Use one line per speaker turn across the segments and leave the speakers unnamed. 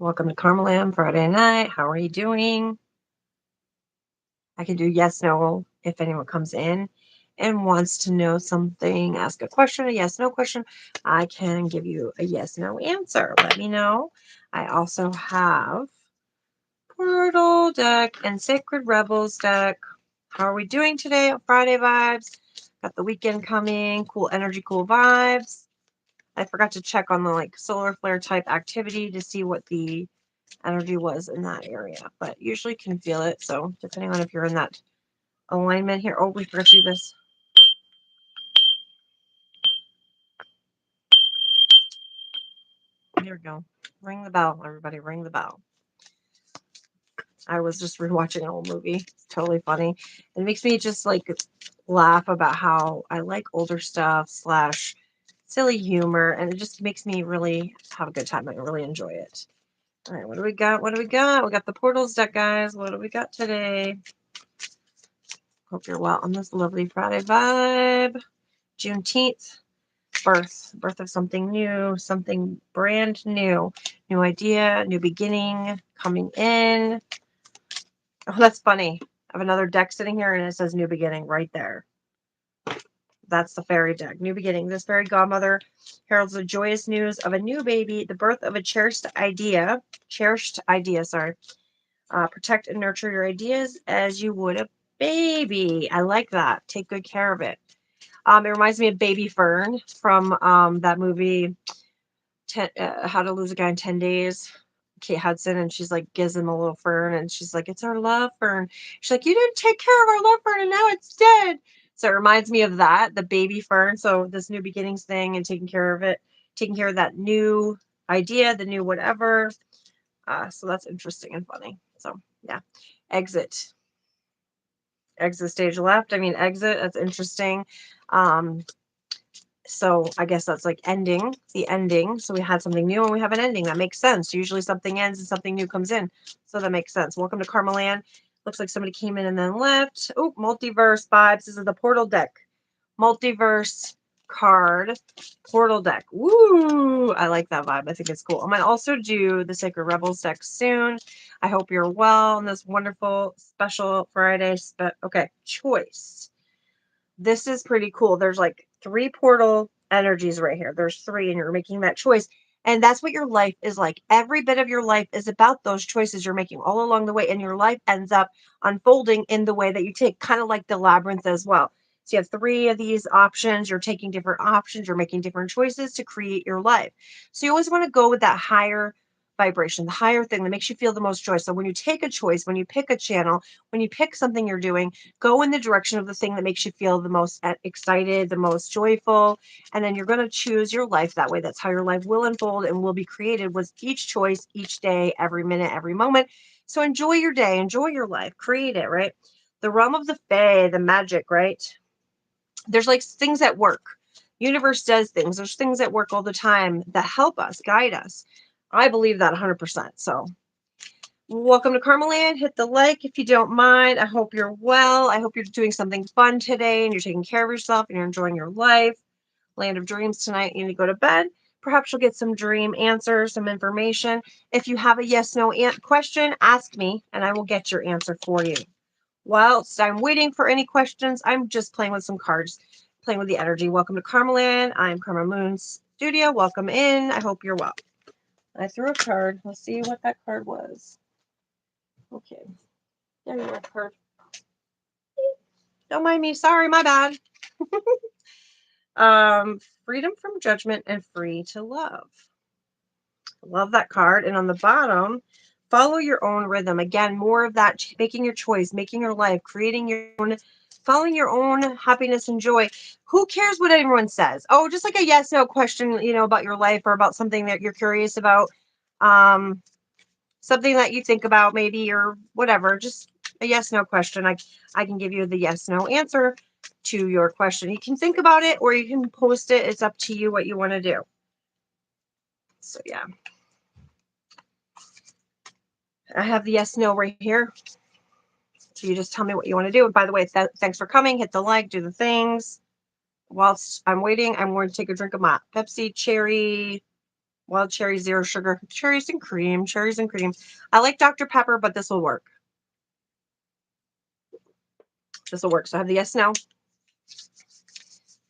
Welcome to Karmaland Friday night. How are you doing? I can do yes, no if anyone comes in and wants to know something, ask a question, a yes, no question. I can give you a yes, no answer. Let me know. I also have Portal deck and Sacred Rebels deck. How are we doing today? Friday vibes. Got the weekend coming. Cool energy, cool vibes. I forgot to check on the solar flare type activity to see what the energy was in that area, but usually can feel it. So depending on if you're in that alignment here. Oh, we forgot to do this. Here we go. Ring the bell, everybody. Ring the bell. I was just rewatching an old movie. It's totally funny. It makes me just laugh about how I like older stuff slash silly humor, and it just makes me really have a good time. I really enjoy it. All right, what do we got? What do we got? We got the portals deck, guys. What do we got today? Hope you're well on this lovely Friday vibe. Juneteenth, birth of something new, something brand new, new idea, new beginning coming in. Oh, that's funny. I have another deck sitting here and it says new beginning right there. That's the fairy deck. New beginning. This fairy godmother heralds the joyous news of a new baby, the birth of a cherished idea. Sorry. Protect and nurture your ideas as you would a baby. I like that. Take good care of it. It reminds me of Baby Fern from that movie, How to Lose a Guy in 10 Days. Kate Hudson, and she's like, gives him a little fern, and she's like, it's our love fern. She's like, you didn't take care of our love fern, and now it's dead. So it reminds me of that, the baby fern. So this new beginnings thing and taking care of it, taking care of that new idea, the new whatever. So that's interesting and funny. So yeah, exit. Exit stage left. I mean, exit. That's interesting. Um, so I guess that's like ending, the ending. So we had something new and we have an ending. That makes sense. Usually something ends and something new comes in. So that makes sense. Welcome to Karmaland. Looks like somebody came in and then left. Oh, multiverse vibes. This is the portal deck. Multiverse card. Portal deck. Woo! I like that vibe. I think it's cool. I'm going to also do the Sacred Rebels deck soon. I hope you're well on this wonderful special Friday. Okay, choice. This is pretty cool. There's like 3 portal energies right here. There's 3, and you're making that choice. And that's what your life is like. Every bit of your life is about those choices you're making all along the way. And your life ends up unfolding in the way that you take, kind of like the labyrinth as well. So you have 3 of these options. You're taking different options. You're making different choices to create your life. So you always want to go with that higher vibration, the higher thing that makes you feel the most joy. So when you take a choice, when you pick a channel, when you pick something you're doing, go in the direction of the thing that makes you feel the most excited, the most joyful, and then you're going to choose your life that way. That's how your life will unfold and will be created with each choice, each day, every minute, every moment. So enjoy your day, enjoy your life, create it, right? The realm of the fae, the magic, right? There's like things at work. Universe does things. There's things at work all the time that help us, guide us. I believe that 100%. So welcome to Karmaland. Hit the like if you don't mind. I hope you're well. I hope you're doing something fun today and you're taking care of yourself and you're enjoying your life. Land of dreams tonight. You need to go to bed. Perhaps you'll get some dream answers, some information. If you have a yes, no question, ask me and I will get your answer for you. Whilst I'm waiting for any questions, I'm just playing with some cards, playing with the energy. Welcome to Karmaland. I'm Karma Moon's studio. Welcome in. I hope you're well. I threw a card. Let's see what that card was. Okay. There you are, card. Don't mind me. Sorry, my bad. Freedom from judgment and free to love. Love that card. And on the bottom, follow your own rhythm. Again, more of that, making your choice, making your life, creating your own, following your own happiness and joy. Who cares what everyone says? Oh, just like a yes, no question, about your life or about something that you're curious about. Something that you think about maybe or whatever. Just a yes, no question. I can give you the yes, no answer to your question. You can think about it or you can post it. It's up to you what you want to do. So yeah. I have the yes, no right here. So you just tell me what you want to do. And by the way, thanks for coming. Hit the like, do the things. Whilst I'm waiting, I'm going to take a drink of my Pepsi cherry Wild cherry, zero sugar, cherries and cream, cherries and cream. I like Dr. Pepper, but this will work. This will work. So I have the yes, no.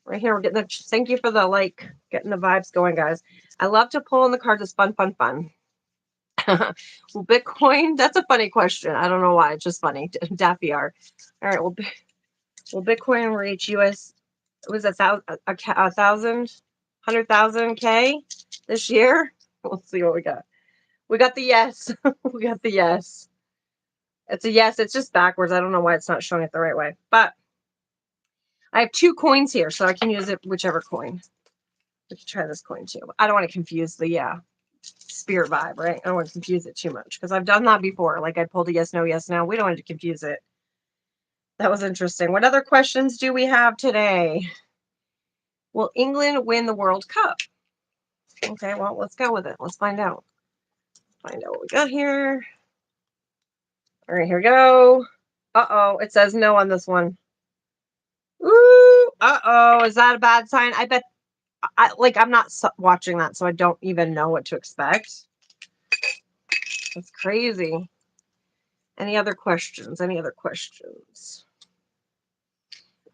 Right here, we're getting the, thank you for the like, getting the vibes going, guys. I love to pull in the cards. It's fun, fun, fun. Will Bitcoin, that's a funny question. I don't know why. It's just funny. Daffy R. All right, will Bitcoin reach US, was it a thousand, 100,000 K this year? We'll see what we got. We got the yes. We got the yes. It's a yes. It's just backwards. I don't know why it's not showing it the right way. But I have 2 coins here, so I can use it whichever coin. We can try this coin too. I don't want to confuse the spirit vibe, right? I don't want to confuse it too much because I've done that before. Like I pulled a yes, no, yes, no. We don't want to confuse it. That was interesting. What other questions do we have today? Will England win the World Cup? Okay, well, let's go with it. Let's find out. Find out what we got here. All right, here we go. Uh-oh, it says no on this one. Ooh, uh-oh, is that a bad sign? I bet, I'm not watching that, so I don't even know what to expect. That's crazy. Any other questions? Any other questions?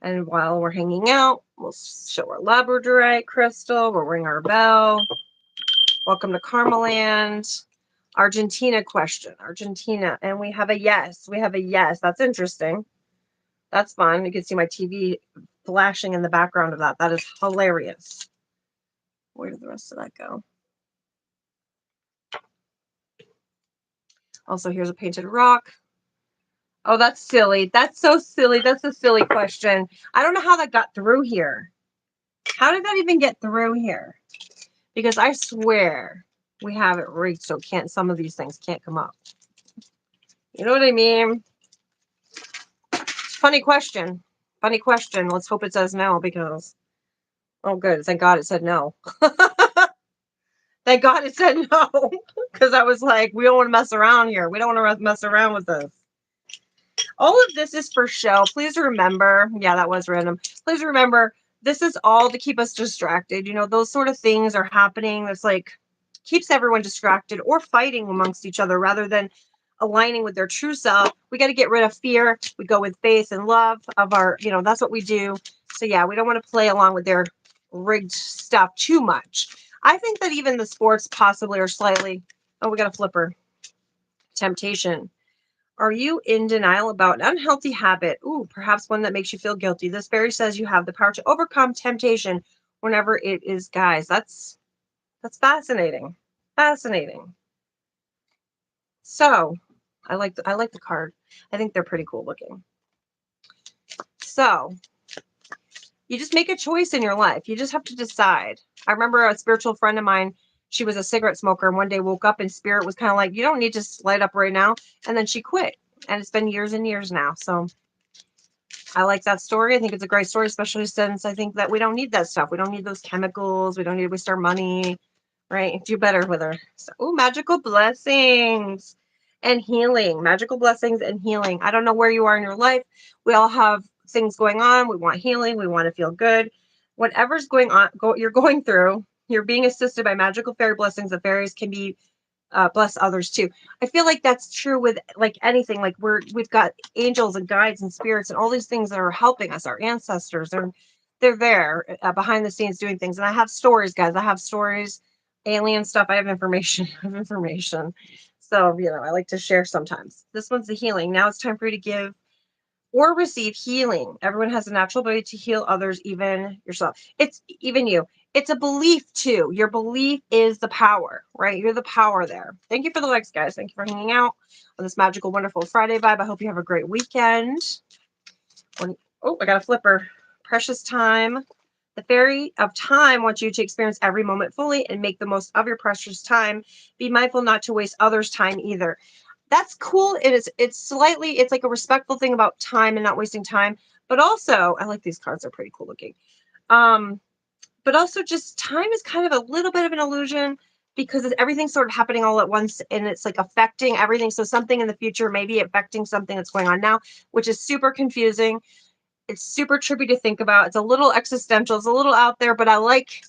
And while we're hanging out, we'll show our labradorite crystal. We'll ring our bell. Welcome to Karmaland. Argentina question. Argentina. And we have a yes. We have a yes. That's interesting. That's fun. You can see my TV flashing in the background of that. That is hilarious. Where did the rest of that go? Also, here's a painted rock. Oh, that's silly. That's so silly. That's a silly question. I don't know how that got through here. How did that even get through here? Because I swear we have it rigged so some of these things can't come up. You know what I mean? Funny question. Funny question. Let's hope it says no because, oh, good. Thank God it said no. Thank God it said no because I was like, we don't want to mess around here. We don't want to mess around with this. All of this is for show. Please remember, yeah, that was random. Please remember, this is all to keep us distracted. You know, those sort of things are happening. That's like keeps everyone distracted or fighting amongst each other rather than aligning with their true self. We got to get rid of fear. We go with faith and love of our, you know, that's what we do. So yeah, we don't want to play along with their rigged stuff too much. I think that even the sports possibly are slightly, oh, we got a flipper. Temptation. Are you in denial about an unhealthy habit? Ooh, perhaps one that makes you feel guilty. This fairy says you have the power to overcome temptation whenever it is, guys. That's fascinating. Fascinating. So, I like the card. I think they're pretty cool looking. So, you just make a choice in your life. You just have to decide. I remember a spiritual friend of mine, she was a cigarette smoker, and one day woke up and spirit was kind of like, you don't need to light up right now. And then she quit. And it's been years and years now. So I like that story. I think it's a great story, especially since I think that we don't need that stuff. We don't need those chemicals. We don't need to waste our money, right? Do better with her. So, ooh, magical blessings and healing. Magical blessings and healing. I don't know where you are in your life. We all have things going on. We want healing. We want to feel good. Whatever's going on, you're going through, you're being assisted by magical fairy blessings. The fairies can be bless others too. I feel like that's true with like anything. Like we've got angels and guides and spirits and all these things that are helping us. Our ancestors they're there behind the scenes doing things. And I have stories, guys. I have stories, alien stuff. I have information. I have information. So you know, I like to share sometimes. This one's the healing. Now it's time for you to give or receive healing. Everyone has a natural ability to heal others, even yourself. It's even you. It's a belief too. Your belief is the power, right? You're the power there. Thank you for the likes, guys. Thank you for hanging out on this magical, wonderful Friday vibe. I hope you have a great weekend. Oh, I got a flipper. Precious time. The fairy of time wants you to experience every moment fully and make the most of your precious time. Be mindful not to waste others' time either. That's cool. It's like a respectful thing about time and not wasting time. But also, I like these cards. They're pretty cool looking. But also just time is kind of a little bit of an illusion because everything's sort of happening all at once and it's like affecting everything. So something in the future may be affecting something that's going on now, which is super confusing. It's super trippy to think about. It's a little existential. It's a little out there, but I like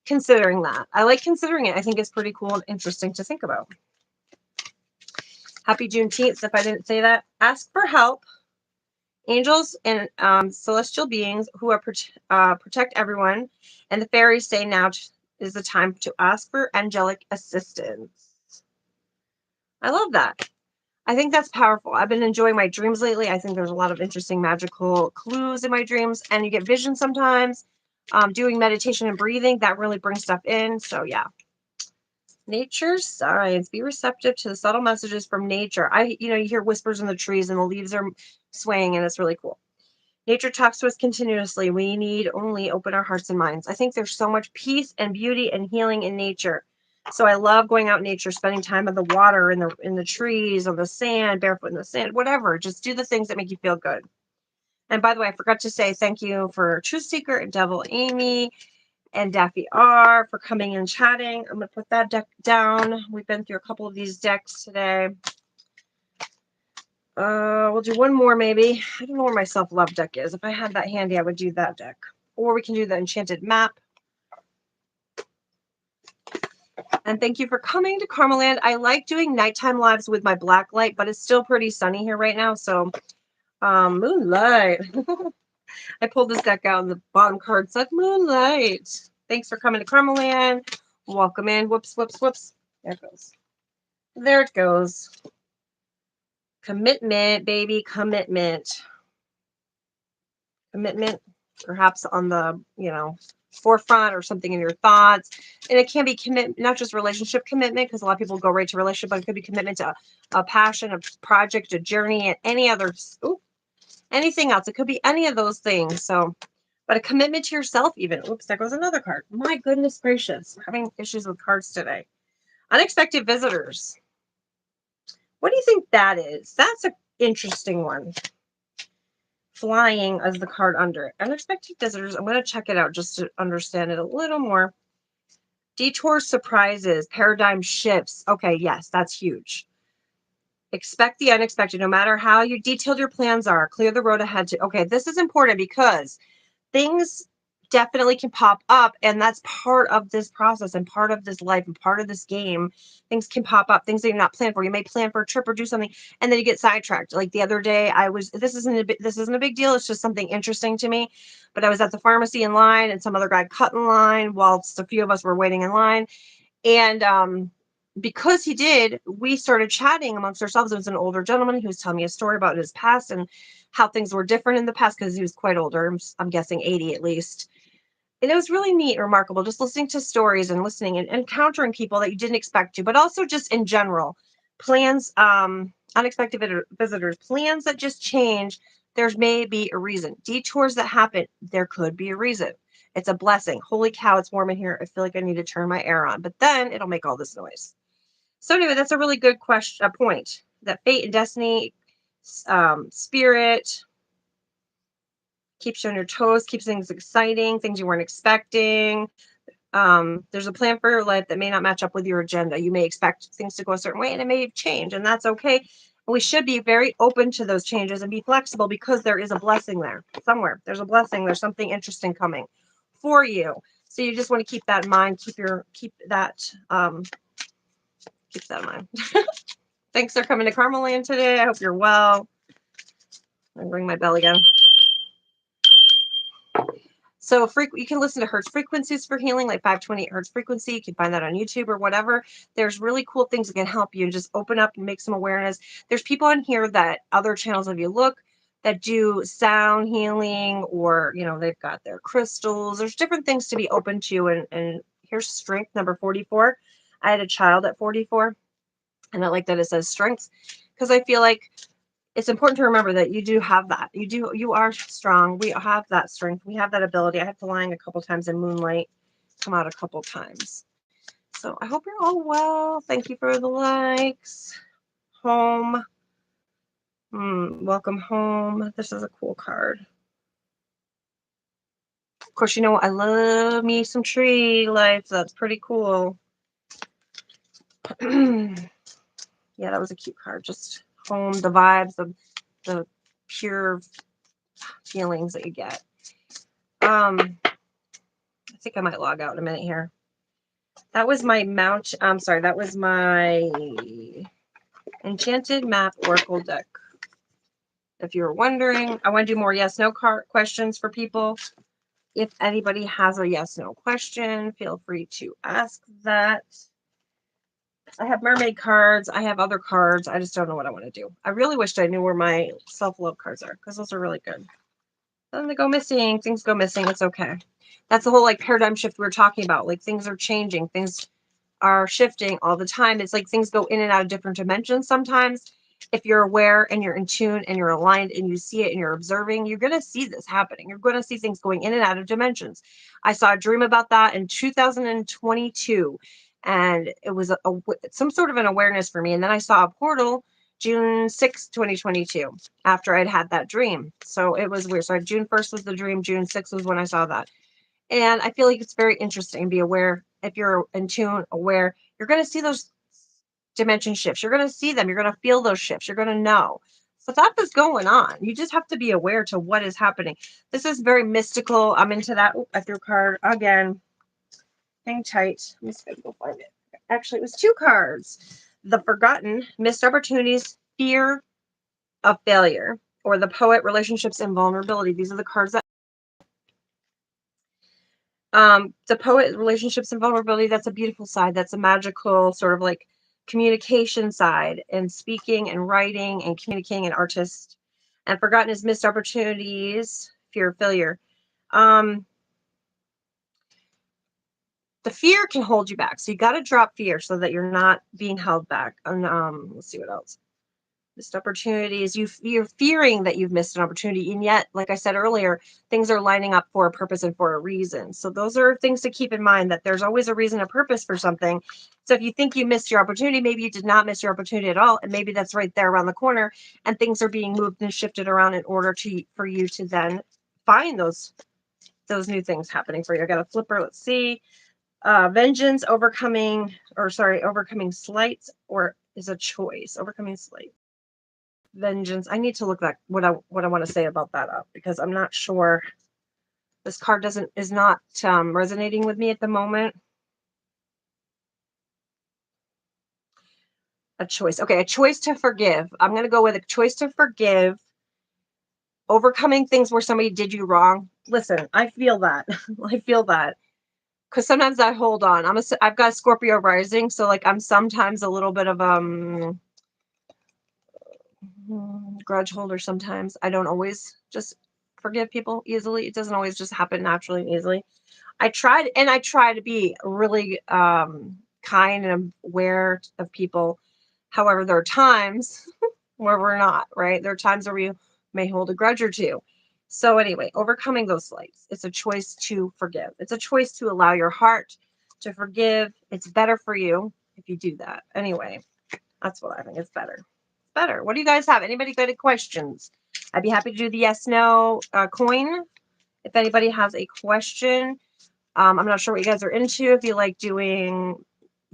considering that. I like considering it. I think it's pretty cool and interesting to think about. Happy Juneteenth. If I didn't say that, ask for help. Angels and celestial beings who are protect everyone, and the fairies say now is the time to ask for angelic assistance. I love that. I think that's powerful. I've been enjoying my dreams lately. I think there's a lot of interesting magical clues in my dreams, and you get vision sometimes. Doing meditation and breathing, that really brings stuff in. So yeah. Nature's signs. Be receptive to the subtle messages from nature. You hear whispers in the trees and the leaves are swaying, and it's really cool. Nature talks to us continuously. We need only open our hearts and minds. I think there's so much peace and beauty and healing in nature. So I love going out in nature, spending time in the water, in the trees, on the sand, barefoot in the sand, whatever. Just do the things that make you feel good. And by the way, I forgot to say thank you for Truth Seeker and Devil Amy and Daffy R for coming and chatting. I'm going to put that deck down. We've been through a couple of these decks today. We'll do one more maybe. I don't know where my self-love deck is. If I had that handy, I would do that deck. Or we can do the enchanted map. And thank you for coming to Karmaland. I like doing nighttime lives with my black light, but it's still pretty sunny here right now. So, Moonlight. I pulled this deck out and the bottom card said Moonlight. Thanks for coming to Karmaland. Welcome in. Whoops, whoops, whoops. There it goes. There it goes. Commitment, baby, commitment. Commitment, perhaps on the, forefront or something in your thoughts. And it can be not just relationship commitment, because a lot of people go right to relationship, but it could be commitment to a passion, a project, a journey, and anything else. It could be any of those things. So, but a commitment to yourself even. Oops, there goes another card. My goodness gracious. I'm having issues with cards today. Unexpected visitors. What do you think that is? That's an interesting one. Flying as the card under it. Unexpected visitors. I'm going to check it out just to understand it a little more. Detours, surprises, paradigm shifts. Okay, yes, that's huge. Expect the unexpected. No matter how detailed your plans are, clear the road ahead to. Okay, this is important because things definitely can pop up, and that's part of this process and part of this life and part of this game. Things can pop up, things that you're not planned for. You may plan for a trip or do something, and then you get sidetracked. Like the other day, this isn't a big deal. It's just something interesting to me. But I was at the pharmacy in line, and some other guy cut in line whilst a few of us were waiting in line. And because he did, we started chatting amongst ourselves. It was an older gentleman who was telling me a story about his past and how things were different in the past because he was quite older. I'm guessing 80 at least. And it was really neat and remarkable just listening to stories and listening and encountering people that you didn't expect to, but also just in general, plans, unexpected visitors, plans that just change. There may be a reason. Detours that happen, there could be a reason. It's a blessing. Holy cow, it's warm in here. I feel like I need to turn my air on, but then it'll make all this noise. So anyway, that's a really good point. That fate and destiny, spirit, keeps you on your toes, keeps things exciting, things you weren't expecting. There's a plan for your life that may not match up with your agenda. You may expect things to go a certain way and it may change, and that's okay. We should be very open to those changes and be flexible because there is a blessing there somewhere. There's a blessing. There's something interesting coming for you. So you just want to keep that in mind. Keep that in mind. Thanks for coming to Karmaland today. I hope you're well. I'm gonna ring my bell again. So you can listen to hertz frequencies for healing, like 528 hertz frequency. You can find that on YouTube or whatever. There's really cool things that can help you and just open up and make some awareness. There's people on here that other channels, if you look, that do sound healing, or, they've got their crystals. There's different things to be open to. And here's strength number 44. I had a child at 44, and I like that it says strength, because I feel like it's important to remember that you do have that. You are strong. We have that strength. We have that ability. I have to lying a couple times in moonlight, come out a couple times. So I hope you're all well. Thank you for the likes. Home. Welcome home. This is a cool card. Of course, I love me some tree life. That's pretty cool. Yeah, that was a cute card. Just home, the vibes of the pure feelings that you get. I think I might log out in a minute here. That was my mount. I'm sorry. That was my Enchanted Map Oracle deck. If you were wondering, I want to do more yes no card questions for people. If anybody has a yes no question, feel free to ask that. I have mermaid cards. I have other cards. I just don't know what I want to do. I really wished I knew where my self-love cards are because those are really good. Then they go missing. Things go missing. It's okay. That's the whole like paradigm shift we were talking about. Like things are changing. Things are shifting all the time. It's like things go in and out of different dimensions sometimes. If you're aware and you're in tune and you're aligned and you see it and you're observing, you're going to see this happening. You're going to see things going in and out of dimensions. I saw a dream about that in 2022, and it was some sort of an awareness for me. And then I saw a portal June 6th, 2022, after I'd had that dream. So it was weird. So June 1st was the dream. June 6th was when I saw that. And I feel like it's very interesting to be aware. If you're in tune, aware, you're going to see those dimension shifts. You're going to see them. You're going to feel those shifts. You're going to know. So stuff is going on. You just have to be aware to what is happening. This is very mystical. I'm into that. Ooh, I threw a card again. Hang tight. Let me see if I can go find it. Actually, it was two cards. The Forgotten, Missed Opportunities, Fear of Failure, or the Poet, Relationships, and Vulnerability. These are the cards that the Poet, Relationships, and Vulnerability, that's a beautiful side. That's a magical sort of like communication side, and speaking and writing and communicating, an artist. And Forgotten is Missed Opportunities, Fear of Failure. The fear can hold you back, so you got to drop fear so that you're not being held back. And let's see what else. Missed opportunities. You're fearing that you've missed an opportunity, and yet, like I said earlier, things are lining up for a purpose and for a reason. So those are things to keep in mind, that there's always a reason, a purpose for something. So if you think you missed your opportunity, maybe you did not miss your opportunity at all, and maybe that's right there around the corner, and things are being moved and shifted around in order for you to then find those new things happening for you. I got a flipper. Let's see. Vengeance, overcoming slights, or is a choice. Overcoming slight. Vengeance. I need to look back what I want to say about that up, because I'm not sure. This card is not resonating with me at the moment. A choice. Okay, a choice to forgive. I'm going to go with a choice to forgive. Overcoming things where somebody did you wrong. Listen, I feel that. I feel that. Because sometimes I hold on. I've got Scorpio rising, so like I'm sometimes a little bit of grudge holder. Sometimes I don't always just forgive people easily. It doesn't always just happen naturally and easily. I try to be really kind and aware of people. However, there are times where we're not, right? There are times where we may hold a grudge or two. So anyway, overcoming those slights. It's a choice to forgive. It's a choice to allow your heart to forgive. It's better for you if you do that. Anyway, that's what I think. It's better. Better. What do you guys have? Anybody got any questions? I'd be happy to do the yes no coin. If anybody has a question, I'm not sure what you guys are into. If you like doing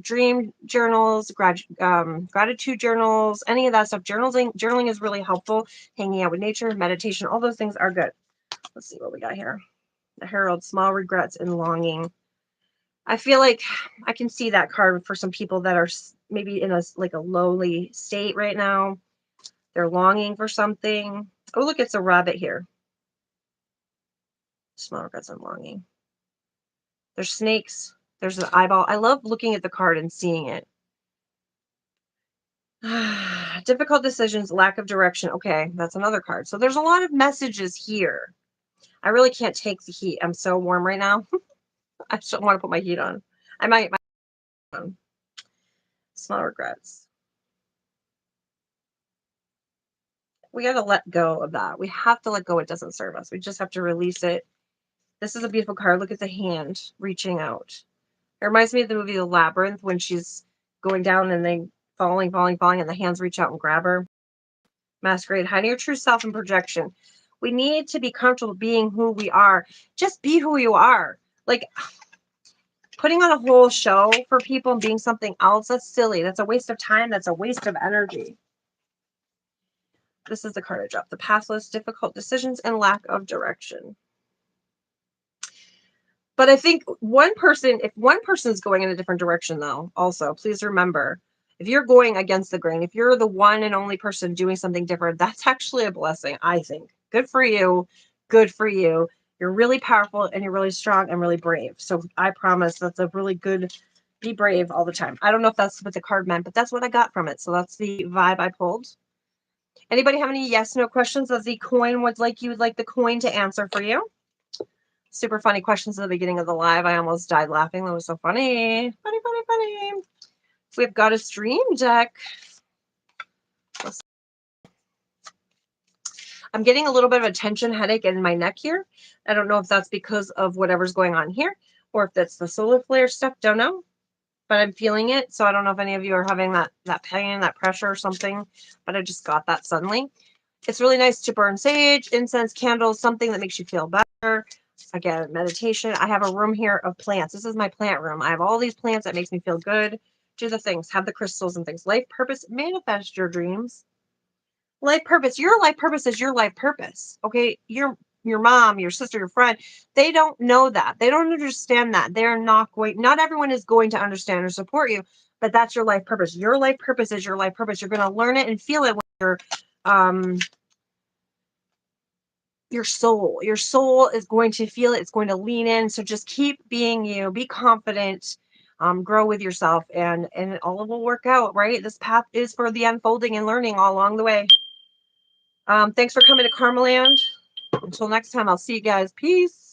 dream journals, gratitude journals, any of that stuff. Journaling is really helpful. Hanging out with nature, meditation, all those things are good. Let's see what we got here. The Herald, small regrets and longing. I feel like I can see that card for some people that are maybe in a lowly state right now. They're longing for something. Oh, look, it's a rabbit here. Small regrets and longing. There's snakes. There's an eyeball. I love looking at the card and seeing it. Difficult decisions, lack of direction. Okay, that's another card. So there's a lot of messages here. I really can't take the heat. I'm so warm right now. I just don't want to put my heat on. I might. Small regrets. We got to let go of that. We have to let go. It doesn't serve us. We just have to release it. This is a beautiful card. Look at the hand reaching out. It reminds me of the movie The Labyrinth, when she's going down and they falling, and the hands reach out and grab her. Masquerade, hiding your true self and projection. We need to be comfortable being who we are. Just be who you are. Like, putting on a whole show for people and being something else, that's silly. That's a waste of time. That's a waste of energy. This is the card I dropped. The pathless, difficult decisions, and lack of direction. But I think one person, if one person is going in a different direction, though, also, please remember, if you're going against the grain, if you're the one and only person doing something different, that's actually a blessing, I think. Good for you. Good for you. You're really powerful and you're really strong and really brave. So I promise that's a really good, be brave all the time. I don't know if that's what the card meant, but that's what I got from it. So that's the vibe I pulled. Anybody have any yes, no questions as the coin would like you would like the coin to answer for you? Super funny questions at the beginning of the live. I almost died laughing. That was so funny. Funny, funny, funny. We've got a stream deck. I'm getting a little bit of a tension headache in my neck here. I don't know if that's because of whatever's going on here or if that's the solar flare stuff. Don't know. But I'm feeling it. So I don't know if any of you are having that pain, that pressure or something. But I just got that suddenly. It's really nice to burn sage, incense, candles, something that makes you feel better. Again, meditation. I have a room here of plants. This is my plant room. I have all these plants that makes me feel good. Do the things, have the crystals and things. Life purpose, manifest your dreams. Life purpose. Your life purpose is your life purpose. Okay. Your mom, your sister, your friend, they don't know that. They don't understand that. They're not going, not everyone is going to understand or support you, but that's your life purpose. Your life purpose is your life purpose. You're going to learn it and feel it when you're your soul is going to feel it. It's going to lean in. So just keep being you, be confident, grow with yourself, and it all will work out, right? This path is for the unfolding and learning all along the way. Thanks for coming to Karmaland. Until next time, I'll see you guys. Peace.